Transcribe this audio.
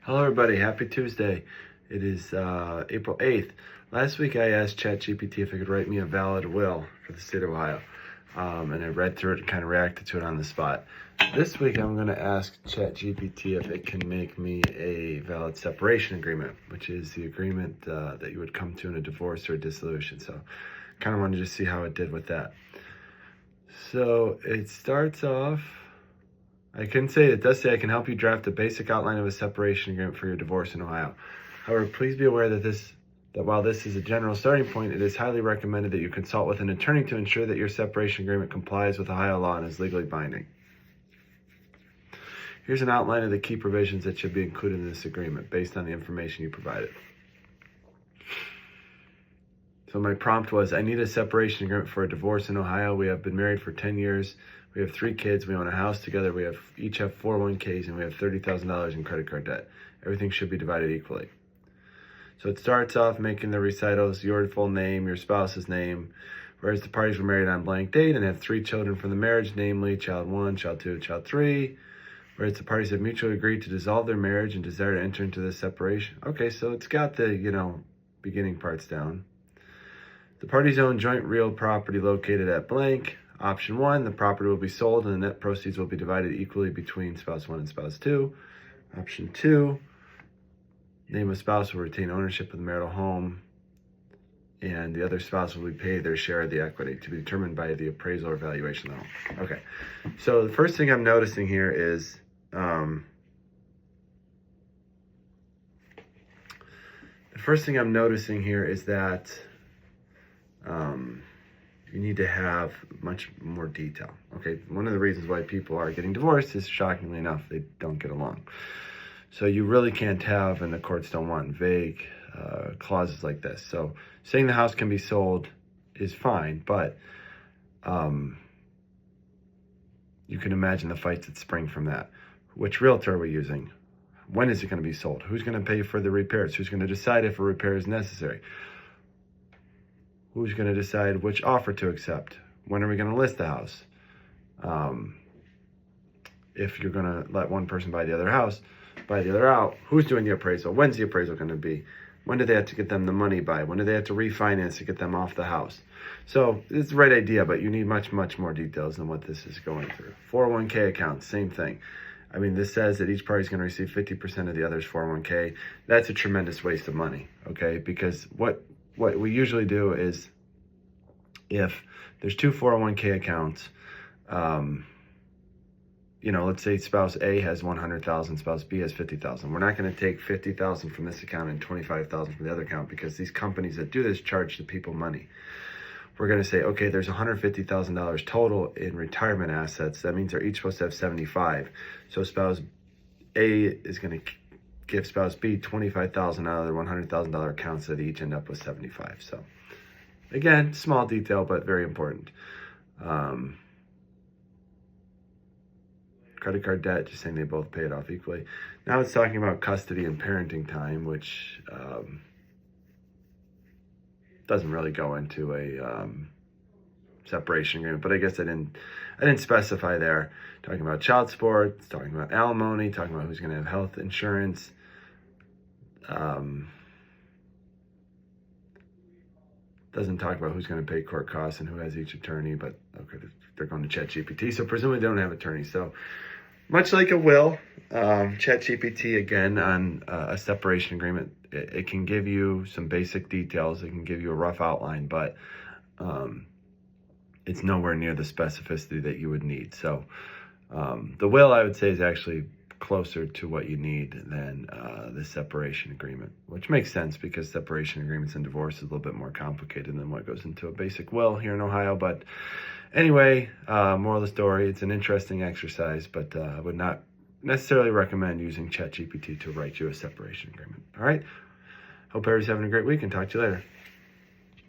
Hello everybody, happy Tuesday. It is April 8th. Last week I asked Chat GPT if it could write me a valid will for the state of Ohio. And I read through it and kind of reacted to it on the spot. This week I'm going to ask Chat GPT if it can make me a valid separation agreement, which is the agreement that you would come to in a divorce or a dissolution. So kind of wanted to just see how it did with that. So it starts off, it does say I can help you draft a basic outline of a separation agreement for your divorce in Ohio. However, please be aware that while this is a general starting point, it is highly recommended that you consult with an attorney to ensure that your separation agreement complies with Ohio law and is legally binding. Here's an outline of the key provisions that should be included in this agreement based on the information you provided. So my prompt was, I need a separation agreement for a divorce in Ohio. We have been married for 10 years. We have 3 kids. We own a house together. We each have 401ks, and we have $30,000 in credit card debt. Everything should be divided equally. So it starts off making the recitals, your full name, your spouse's name, whereas the parties were married on blank date and have 3 children from the marriage, namely child 1, child 2, child 3, whereas the parties have mutually agreed to dissolve their marriage and desire to enter into this separation. Okay, so it's got the, beginning parts down. The parties own joint real property located at blank. Option 1, the property will be sold and the net proceeds will be divided equally between spouse 1 and spouse 2. Option 2, name of spouse will retain ownership of the marital home and the other spouse will be paid their share of the equity to be determined by the appraisal or valuation of the home. Okay, so the first thing I'm noticing here is that you need to have much more detail. Okay, one of the reasons why people are getting divorced is, shockingly enough, they don't get along. So you really can't have, and the courts don't want, vague clauses like this. So saying the house can be sold is fine, but you can imagine the fights that spring from that. Which realtor are we using? When is it going to be sold? Who's going to pay for the repairs? Who's going to decide if a repair is necessary? Who's going to decide which offer to accept? When are we going to list the house? If you're going to let one person buy the other house, buy the other out, who's doing the appraisal? When's the appraisal going to be? When do they have to get them the money by? When do they have to refinance to get them off the house? So it's the right idea, but you need much, much more details than what this is going through. 401k accounts, same thing. I mean, this says that each party is going to receive 50% of the other's 401k. That's a tremendous waste of money, okay? Because what we usually do is, if there's 2 401k accounts, let's say spouse A has 100,000, spouse B has 50,000. We're not going to take 50,000 from this account and 25,000 from the other account, because these companies that do this charge the people money. We're going to say, okay, there's $150,000 total in retirement assets. That means they're each supposed to have 75. So spouse A is going to give spouse B 25,000 out of their $100,000 accounts, so they each end up with 75. So again, small detail, but very important. Credit card debt, just saying they both pay it off equally. Now it's talking about custody and parenting time, which doesn't really go into a separation agreement, but I guess I didn't specify there. Talking about child support, it's talking about alimony, talking about who's going to have health insurance. Doesn't talk about who's going to pay court costs and who has each attorney, but okay, they're going to Chat GPT, so presumably they don't have attorneys. So much like a will, Chat GPT, again, on a separation agreement, it can give you some basic details. It can give you a rough outline, but it's nowhere near the specificity that you would need. So the will, I would say, is actually closer to what you need than the separation agreement, which makes sense because separation agreements and divorce is a little bit more complicated than what goes into a basic will here in Ohio. But anyway, moral of the story, it's an interesting exercise, but I would not necessarily recommend using ChatGPT to write you a separation agreement. All right. Hope everybody's having a great week, and talk to you later.